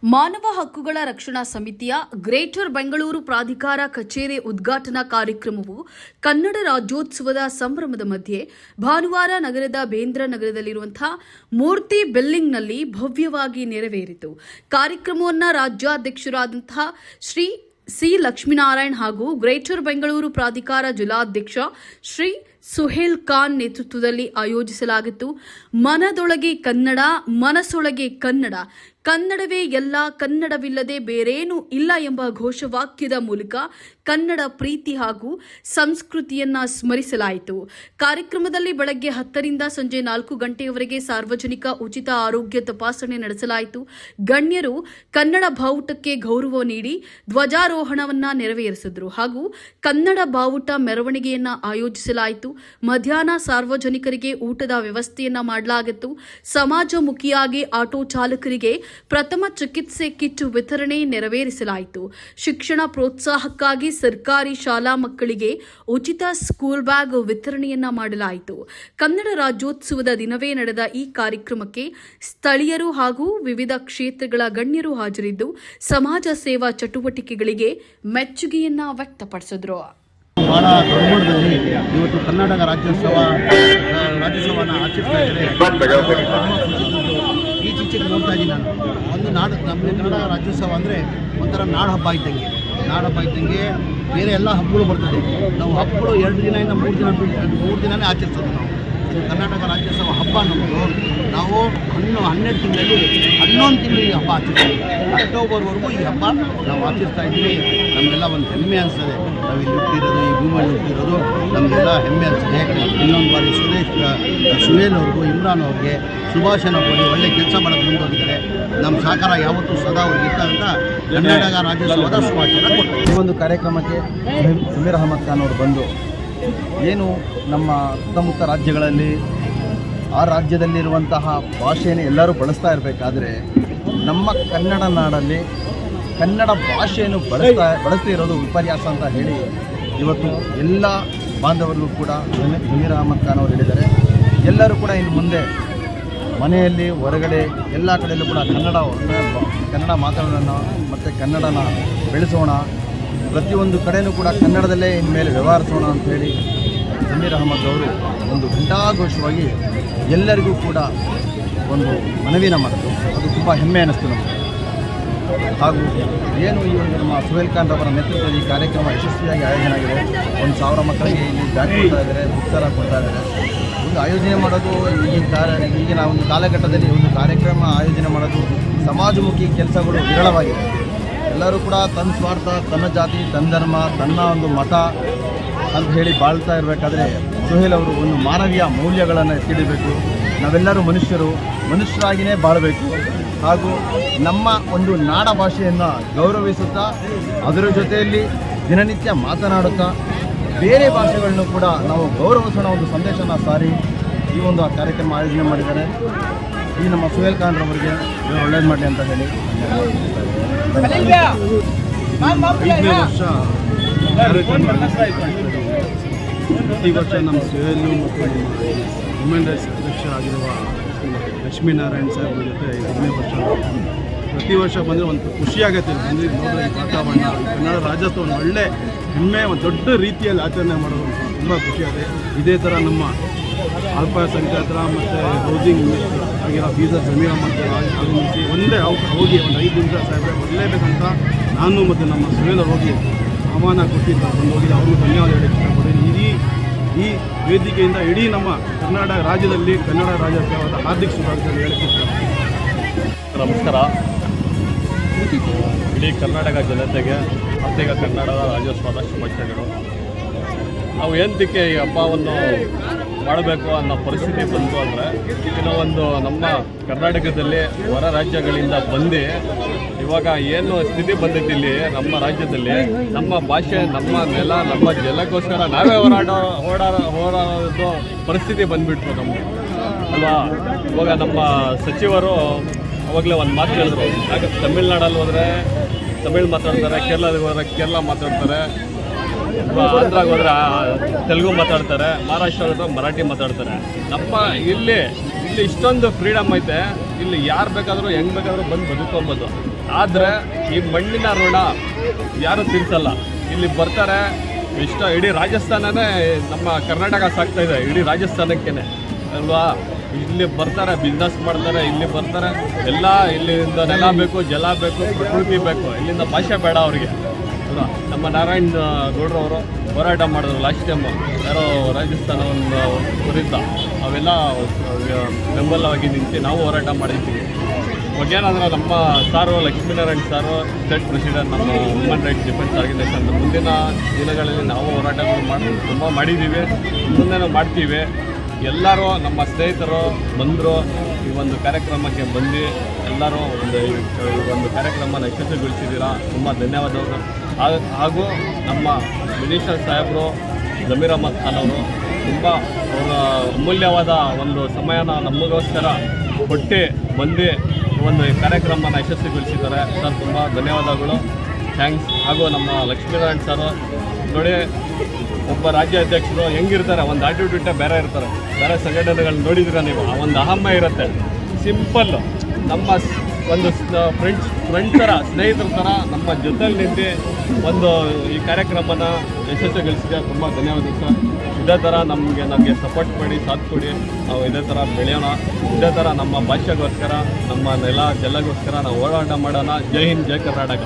ಮಾನವ ಹಕ್ಕುಗಳ ರಕ್ಷಣಾ ಸಮಿತಿಯ ಗ್ರೇಟರ್ ಬೆಂಗಳೂರು ಪ್ರಾಧಿಕಾರ ಕಚೇರಿ ಉದ್ಘಾಟನಾ ಕಾರ್ಯಕ್ರಮವು ಕನ್ನಡ ರಾಜ್ಯೋತ್ಸವದ ಸಂಭ್ರಮದ ಮಧ್ಯೆ ಭಾನುವಾರ ನಗರದ ಬೇಂದ್ರ ನಗರದಲ್ಲಿರುವಂತಹ ಮೂರ್ತಿ ಬಿಲ್ಡಿಂಗ್ನಲ್ಲಿ ಭವ್ಯವಾಗಿ ನೆರವೇರಿತು. ಕಾರ್ಯಕ್ರಮವನ್ನು ರಾಜ್ಯಾಧ್ಯಕ್ಷರಾದಂತಹ ಶ್ರೀ ಸಿ ಲಕ್ಷ್ಮೀನಾರಾಯಣ್ ಹಾಗೂ ಗ್ರೇಟರ್ ಬೆಂಗಳೂರು ಪ್ರಾಧಿಕಾರ ಜಿಲ್ಲಾಧ್ಯಕ್ಷ ಶ್ರೀ ಸುಹೇಲ್ ಖಾನ್ ನೇತೃತ್ವದಲ್ಲಿ ಆಯೋಜಿಸಲಾಗಿತ್ತು. ಮನದೊಳಗೆ ಕನ್ನಡ, ಮನಸ್ಸೊಳಗೆ ಕನ್ನಡ, ಕನ್ನಡವೇ ಎಲ್ಲ, ಕನ್ನಡವಿಲ್ಲದೆ ಬೇರೇನೂ ಇಲ್ಲ ಎಂಬ ಘೋಷವಾಕ್ಯದ ಮೂಲಕ ಕನ್ನಡ ಪ್ರೀತಿ ಹಾಗೂ ಸಂಸ್ಕೃತಿಯನ್ನ ಸ್ಮರಿಸಲಾಯಿತು. ಕಾರ್ಯಕ್ರಮದಲ್ಲಿ ಬೆಳಗ್ಗೆ 10ರಿಂದ ಸಂಜೆ 4 ಗಂಟೆಯವರೆಗೆ ಸಾರ್ವಜನಿಕ ಉಚಿತ ಆರೋಗ್ಯ ತಪಾಸಣೆ ನಡೆಸಲಾಯಿತು. ಗಣ್ಯರು ಕನ್ನಡ ಬಾವುಟಕ್ಕೆ ಗೌರವ ನೀಡಿ ಧ್ವಜಾರೋಹಣವನ್ನ ನೆರವೇರಿಸಿದರು ಹಾಗೂ ಕನ್ನಡ ಬಾವುಟ ಮೆರವಣಿಗೆಯನ್ನ ಆಯೋಜಿಸಲಾಯಿತು. ಮಧ್ಯಾಹ್ನ ಸಾರ್ವಜನಿಕರಿಗೆ ಊಟದ ವ್ಯವಸ್ಥೆಯನ್ನ ಮಾಡಲಾಗಿತ್ತು. ಸಮಾಜಮುಖಿಯಾಗಿ ಆಟೋ ಚಾಲಕರಿಗೆ ಪ್ರಥಮ ಚಿಕಿತ್ಸೆ ಕಿಟ್ ವಿತರಣೆ ನೆರವೇರಿಸಲಾಯಿತು. ಶಿಕ್ಷಣ ಪ್ರೋತ್ಸಾಹಕ್ಕಾಗಿ ಸರ್ಕಾರಿ ಶಾಲಾ ಮಕ್ಕಳಿಗೆ ಉಚಿತ ಸ್ಕೂಲ್ ಬ್ಯಾಗ್ ವಿತರಣೆಯನ್ನ ಮಾಡಲಾಯಿತು. ಕನ್ನಡ ರಾಜ್ಯೋತ್ಸವದ ದಿನವೇ ನಡೆದ ಈ ಕಾರ್ಯಕ್ರಮಕ್ಕೆ ಸ್ಥಳೀಯರು ಹಾಗೂ ವಿವಿಧ ಕ್ಷೇತ್ರಗಳ ಗಣ್ಯರು ಹಾಜರಿದ್ದು ಸಮಾಜ ಸೇವಾ ಚಟುವಟಿಕೆಗಳಿಗೆ ಮೆಚ್ಚುಗೆಯನ್ನ ವ್ಯಕ್ತಪಡಿಸಿದರು. ಬಹಳ ದೊಡ್ಡಮಟ್ಟದಲ್ಲಿ ಇವತ್ತು ಕರ್ನಾಟಕ ರಾಜ್ಯೋತ್ಸವನ ಆಚರಿಸ್ತಾ ಇದ್ದಾರೆ. ಈಚೀಚೆಗೆ ನೋಡ್ತಾ ಇದ್ದೀನಿ ನಾನು. ಒಂದು ನಮ್ಮ ಕನ್ನಡ ರಾಜ್ಯೋತ್ಸವ ಅಂದರೆ ಒಂಥರ ನಾಡ ಹಬ್ಬ ಇದ್ದಂಗೆ ಬೇರೆ ಎಲ್ಲ ಹಬ್ಬಗಳು ಬರ್ತದೆ. ನಾವು ಹಬ್ಬಗಳು 2 ದಿನದಿಂದ 3 ದಿನನೇ ಆಚರಿಸೋದು. ಇದು ಕರ್ನಾಟಕ ರಾಜ್ಯೋತ್ಸವ ಹಬ್ಬ ನಮ್ಮದು. ನಾವು 12 ತಿಂಗಳಲ್ಲಿ 11 ತಿಂಗಳು ಈ ಹಬ್ಬ ಆಚರಿಸ್ತೀವಿ. ಅಕ್ಟೋಬರ್ವರೆಗೂ ಈ ಹಬ್ಬ ನಾವು ಆಚರಿಸ್ತಾ ಇದ್ದೀವಿ. ನಮಗೆಲ್ಲ ಒಂದು ಹೆಮ್ಮೆ ಅನಿಸ್ತದೆ. ನಾವು ಇಲ್ಲಿ ಹುಟ್ಟಿರೋದು, ಈ ಭೂಮಿಯಲ್ಲಿ ಹುಟ್ಟಿರೋದು ನಮಗೆಲ್ಲ ಹೆಮ್ಮೆ ಅನಿಸ್ತದೆ. ಇನ್ನೊಂದು ಬಾರಿ ಸುಹೇಲ್ ಅವ್ರಿಗೂ, ಇಮ್ರಾನ್ ಅವ್ರಿಗೆ ಶುಭಾಶಯನ ಕೊಡಿ. ಒಳ್ಳೆ ಕೆಲಸ ಮಾಡೋದು ಮುಂದೋಗಿದ್ದಾರೆ. ನಮ್ಮ ಸಹಕಾರ ಯಾವತ್ತೂ ಸದಾ ಅವ್ರಿಗೆ ಅಂತ ಕರ್ನಾಟಕ ರಾಜ್ಯೋತ್ಸವದ ಶುಭಾಶಯನ ಕೊಡ್ತಾರೆ. ಈ ಒಂದು ಕಾರ್ಯಕ್ರಮಕ್ಕೆ ಸಮೀರ್ ಅಹಮದ್ ಖಾನ್ ಅವರು ಬಂದು ಏನು ನಮ್ಮ ಸುತ್ತಮುತ್ತ ರಾಜ್ಯಗಳಲ್ಲಿ ಆ ರಾಜ್ಯದಲ್ಲಿರುವಂತಹ ಭಾಷೆಯನ್ನು ಎಲ್ಲರೂ ಬಳಸ್ತಾ ಇರಬೇಕಾದ್ರೆ ನಮ್ಮ ಕನ್ನಡ ನಾಡಲ್ಲಿ ಕನ್ನಡ ಭಾಷೆಯನ್ನು ಬಳಸ್ತಾ ಇರೋದು ವಿಪರ್ಯಾಸ ಅಂತ ಹೇಳಿ ಇವತ್ತು ಎಲ್ಲ ಬಾಂಧವರಿಗೂ ಕೂಡ ಸಮೀರ್ ಅಹಮದ್ ಖಾನ್ ಅವರು ಹೇಳಿದ್ದಾರೆ. ಎಲ್ಲರೂ ಕೂಡ ಇನ್ನು ಮುಂದೆ ಮನೆಯಲ್ಲಿ, ಹೊರಗಡೆ ಎಲ್ಲ ಕಡೆಯಲ್ಲೂ ಕೂಡ ಕನ್ನಡ ಮಾತಾಡೋಣ ಮತ್ತು ಕನ್ನಡನ ಬೆಳೆಸೋಣ. ಪ್ರತಿಯೊಂದು ಕಡೆಯೂ ಕೂಡ ಕನ್ನಡದಲ್ಲೇ ಇನ್ಮೇಲೆ ವ್ಯವಹರಿಸೋಣ ಅಂಥೇಳಿ ಸಮೀರ್ ಅಹಮದ್ ಅವರು ಒಂದು ಘಂಟಾಘೋಷವಾಗಿ ಎಲ್ಲರಿಗೂ ಕೂಡ ಒಂದು ಮನವಿನ ಮಾಡಿದ್ರು. ಅದು ತುಂಬ ಹೆಮ್ಮೆ ಅನ್ನಿಸ್ತು ನಮಗೆ. ಹಾಗೂ ಏನು ಈ ಒಂದು ನಮ್ಮ ಸುಹೇಲ್ ಖಾನ್ ಅವರ ನೇತೃತ್ವದ ಈ ಕಾರ್ಯಕ್ರಮ ಯಶಸ್ವಿಯಾಗಿ ಆಯೋಜನೆ ಆಗಿದೆ. 1000 ಮಕ್ಕಳಿಗೆ ಇಲ್ಲಿ ಬ್ಯಾಗ್ ಕೊಡ್ತಾ ಇದ್ದಾರೆ, ಬುಕ್ಸೆಲ್ಲ ಕೊಡ್ತಾ ಇದ್ದಾರೆ. ಒಂದು ಆಯೋಜನೆ ಮಾಡೋದು ಈಗಿನ ಒಂದು ಕಾಲಘಟ್ಟದಲ್ಲಿ ಒಂದು ಕಾರ್ಯಕ್ರಮ ಆಯೋಜನೆ ಮಾಡೋದು ಸಮಾಜಮುಖಿ ಕೆಲಸಗಳು ವಿರಳವಾಗಿದೆ. ಎಲ್ಲರೂ ಕೂಡ ತನ್ನ ಸ್ವಾರ್ಥ, ತನ್ನ ಜಾತಿ, ತನ್ನ ಧರ್ಮ, ತನ್ನ ಒಂದು ಮತ ಅಂತ ಹೇಳಿ ಬಾಳ್ತಾ ಇರಬೇಕಾದ್ರೆ ಸುಹೇಲ್ ಅವರು ಒಂದು ಮಾನವೀಯ ಮೌಲ್ಯಗಳನ್ನು ಎತ್ತಿಡಬೇಕು. ನಾವೆಲ್ಲರೂ ಮನುಷ್ಯರಾಗಿಯೇ ಬಾಳಬೇಕು. ಹಾಗೂ ನಮ್ಮ ಒಂದು ನಾಡ ಭಾಷೆಯನ್ನು ಗೌರವಿಸುತ್ತಾ ಅದರ ಜೊತೆಯಲ್ಲಿ ದಿನನಿತ್ಯ ಮಾತನಾಡುತ್ತಾ ಬೇರೆ ಭಾಷೆಗಳನ್ನು ಕೂಡ ನಾವು ಗೌರವಿಸೋಣ ಒಂದು ಸಂದೇಶನ ಸಾರಿ ಈ ಒಂದು ಕಾರ್ಯಕ್ರಮ ಆಯೋಜನೆ ಮಾಡಿದ್ದಾರೆ. ಈ ನಮ್ಮ ಸುಹೇಲ್ ಖಾನ್ ಅವರಿಗೆ ಒಳ್ಳೇದು ಮಾಡಲಿ ಅಂತ ಹೇಳಿ 5ನೇ ವರ್ಷ ಪ್ರತಿ ವರ್ಷ ನಮ್ಮ ಸುಹೇಲು ಮತ್ತು ಹ್ಯೂಮನ್ ರೈಟ್ಸ್ ಅಧ್ಯಕ್ಷರಾಗಿರುವ ಲಕ್ಷ್ಮೀನಾರಾಯಣ್ ಸಾಹೇಬ್ರ ಜೊತೆ 5ನೇ ವರ್ಷ. ಪ್ರತಿ ವರ್ಷ ಬಂದರೆ ಒಂದು ಖುಷಿಯಾಗತ್ತೆ. ಬಂದು ನೋಡಿದ್ರೆ ಈ ವಾತಾವರಣ, ಕನ್ನಡ ರಾಜ್ಯೋತ್ಸವ ಒಳ್ಳೆ ಹೆಮ್ಮೆ, ಒಂದು ದೊಡ್ಡ ರೀತಿಯಲ್ಲಿ ಆಚರಣೆ ಮಾಡೋದು ತುಂಬ ಖುಷಿಯಾಗಿದೆ. ಇದೇ ಥರ ನಮ್ಮ ಅಲ್ಪಸಂಖ್ಯಾತರ ಮತ್ತು ಹೌಸಿಂಗ್ ಮಿನಿಸ್ಟರ್ ಆಗಿರೋ ಬೀದರ್ ಸಮೀರ್ ಅಹಮದ್ ಆಗಮಿಸಿ ಒಂದೇ ಹೋಗಿ ಒಂದು 5 ನಿಮಿಷ ಸಾಹೇಬ್ರೆ ಬರಲೇಬೇಕಂತ ನಾನು ಮತ್ತು ನಮ್ಮ ಸುಹೇಲ್ ಹೋಗಿ ಆಹ್ವಾನ ಕೊಟ್ಟಿದ್ದಾರೆ. ಬಂದು ಹೋಗಿ ಅವ್ರಿಗೂ ಧನ್ಯವಾದ ಹೇಳಿ ಇಷ್ಟಪಡ್ತೀನಿ. ಈ ವೇದಿಕೆಯಿಂದ ಇಡೀ ನಮ್ಮ ಕರ್ನಾಟಕ ರಾಜ್ಯದಲ್ಲಿ ಕನ್ನಡ ರಾಜ್ಯೋತ್ಸವದ ಹಾರ್ದಿಕ ಶುಭಾಶಯಗಳು ಹೇಳುತ್ತಿದ್ದಾರೆ. ನಮಸ್ಕಾರ. ಇಡೀ ಕರ್ನಾಟಕ ಜನತೆಗೆ ಆರ್ಥಿಕ ಕನ್ನಡದ ರಾಜ್ಯೋತ್ಸವದ ಶುಭಾಶಯಗಳು. ನಾವು ಏನಕ್ಕೆ ಈ ಹಬ್ಬವನ್ನು ಮಾಡಬೇಕು ಅನ್ನೋ ಪರಿಸ್ಥಿತಿ ಬಂತು ಅಂದರೆ, ಇನ್ನು ಒಂದು ನಮ್ಮ ಕರ್ನಾಟಕದಲ್ಲಿ ಹೊರ ರಾಜ್ಯಗಳಿಂದ ಬಂದು ಇವಾಗ ಏನು ಸ್ಥಿತಿ ಬಂದಿತ್ತು ಇಲ್ಲಿ ನಮ್ಮ ರಾಜ್ಯದಲ್ಲಿ, ನಮ್ಮ ಭಾಷೆ, ನಮ್ಮ ನೆಲ, ನಮ್ಮ ಜಲಕ್ಕೋಸ್ಕರ ನಾವೇ ಹೋರಾಡೋದು ಪರಿಸ್ಥಿತಿ ಬಂದುಬಿಟ್ರು ನಮಗೆ ಅಲ್ವಾ. ಇವಾಗ ನಮ್ಮ ಸಚಿವರು ಅವಾಗಲೇ ಒಂದು ಮಾತು ಹೇಳಿದ್ರು. ಯಾಕೆ ತಮಿಳ್ನಾಡಲ್ಲಿ ಹೋದರೆ ತಮಿಳ್ ಮಾತಾಡ್ತಾರೆ, ಕೇರಳದಲ್ಲಿ ಹೋದರೆ ಕೇರಳ ಮಾತಾಡ್ತಾರೆ, ಆಂಧ್ರಾಗ ಹೋದರೆ ತೆಲುಗು ಮಾತಾಡ್ತಾರೆ, ಮಹಾರಾಷ್ಟ್ರ ಹೋದ್ರೆ ಮರಾಠಿ ಮಾತಾಡ್ತಾರೆ. ನಮ್ಮ ಇಲ್ಲಿ ಇಲ್ಲಿ ಇಷ್ಟೊಂದು ಫ್ರೀಡಮ್ ಐತೆ, ಇಲ್ಲಿ ಯಾರು ಬೇಕಾದರೂ ಹೆಂಗೆ ಬೇಕಾದರೂ ಬಂದು ಬದುಕೊಬೋದು. ಆದರೆ ಈ ಮಣ್ಣಿನ ಋಣ ಯಾರು ತೀರಿಸಲ್ಲ. ಇಲ್ಲಿ ಬರ್ತಾರೆ, ಇಡೀ ರಾಜಸ್ಥಾನನೇ ನಮ್ಮ ಕರ್ನಾಟಕ ಸಾಕ್ತಾ ಇದೆ, ಇಡೀ ರಾಜಸ್ಥಾನಕ್ಕೇ ಅಲ್ವಾ. ಇಲ್ಲಿ ಬರ್ತಾರೆ, ಬಿಸ್ನೆಸ್ ಮಾಡ್ತಾರೆ, ಇಲ್ಲಿ ಬರ್ತಾರೆ, ಎಲ್ಲ ಇಲ್ಲಿಂದ ನೆಲ ಬೇಕು, ಜಲ ಬೇಕು, ಪ್ರಕೃತಿ ಬೇಕು, ಇಲ್ಲಿಂದ ಭಾಷೆ ಬೇಡ ಅವರಿಗೆ ಅಲ್ವಾ. ನಮ್ಮ ನಾರಾಯಣ್ ಗೌಡ್ರವರು ಹೋರಾಟ ಮಾಡಿದ್ರು ಲಾಸ್ಟ್ ಟೈಮು, ಯಾರೋ ರಾಜಸ್ಥಾನ ಒಂದು ಕುರಿತ, ಅವೆಲ್ಲ ಬೆಂಬಲವಾಗಿ ನಿಂತು ನಾವು ಹೋರಾಟ ಮಾಡಿದ್ದೀವಿ. ಏನಂದ್ರೆ ನಮ್ಮ ಸಾರು ಲಕ್ಷ್ಮೀನಾರಾಯಣ್ ಸಾರು ಸ್ಟೇಟ್ ಪ್ರೆಸಿಡೆಂಟ್ ನಮ್ಮ ಹ್ಯೂಮನ್ ರೈಟ್ಸ್ ಡಿಫೆನ್ಸ್ ಆರ್ಗನೈಸೇಷನ್, ಮುಂದಿನ ದಿನಗಳಲ್ಲಿ ನಾವು ಹೋರಾಟಗಳು ತುಂಬ ಮಾಡಿದ್ದೀವಿ, ಮುಂದೆ ಮಾಡ್ತೀವಿ. ಎಲ್ಲರೂ ನಮ್ಮ ಸ್ನೇಹಿತರು ಬಂದರು, ಈ ಒಂದು ಕಾರ್ಯಕ್ರಮಕ್ಕೆ ಬಂದು ಎಲ್ಲರೂ ಒಂದು ಕಾರ್ಯಕ್ರಮನ ಯಶಸ್ವಿಗೊಳಿಸಿದ್ದೀರಾ, ತುಂಬ ಧನ್ಯವಾದಗಳು. ಹಾಗೂ ನಮ್ಮ ಮಿನಿಸ್ಟರ್ ಸಾಹೇಬರು ಜಮೀರ್ ಅಹಮದ್ ಖಾನ್ ಅವರು ತುಂಬ ಅವರ ಅಮೂಲ್ಯವಾದ ಒಂದು ಸಮಯನ ನಮಗೋಸ್ಕರ ಕೊಟ್ಟು ಬಂದು ಒಂದು ಕಾರ್ಯಕ್ರಮನ ಯಶಸ್ವಿಗೊಳಿಸಿದ್ದಾರೆ ಸರ್, ತುಂಬ ಧನ್ಯವಾದಗಳು, ಥ್ಯಾಂಕ್ಸ್. ಹಾಗೂ ನಮ್ಮ ಲಕ್ಷ್ಮೀನಾರಾಯಣ್ ಸರ್ ನೋಡಿ, ಒಬ್ಬ ರಾಜ್ಯ ಅಧ್ಯಕ್ಷರು ಹೆಂಗಿರ್ತಾರೆ, ಒಂದು ಆಟಿಟ್ಯೂಡೇ ಬೇರೆ ಇರ್ತಾರೆ. ಬೇರೆ ಸಂಘಟನೆಗಳನ್ನ ನೋಡಿದ್ರೆ ನೀವು ಆ ಒಂದು ಅಹಮ್ಮ ಇರುತ್ತೆ. ಸಿಂಪಲ್ ನಮ್ಮ ಒಂದು ಫ್ರೆಂಡ್ಸ್ ಥರ, ಸ್ನೇಹಿತರ ಥರ ನಮ್ಮ ಜೊತೆಲಿ ನಿಂತು ಒಂದು ಈ ಕಾರ್ಯಕ್ರಮನ ಯಶಸ್ವಿಗೊಳಿಸಿದೆ. ತುಂಬ ಧನ್ಯವಾದ ಸರ್. ಇದೇ ಥರ ನಮಗೆ ಸಪೋರ್ಟ್ ಮಾಡಿ, ಸಾಥ್ ಕೊಡಿ, ನಾವು ಇದೇ ಥರ ಬೆಳೆಯೋಣ. ಇದೇ ಥರ ನಮ್ಮ ಭಾಷೆಗೋಸ್ಕರ, ನಮ್ಮ ನೆಲ ಜಲಗೋಸ್ಕರ ನಾವು ಹೋರಾಟ ಮಾಡೋಣ. ಜೈ ಹಿಂದ್, ಜೈ ಕರ್ನಾಟಕ.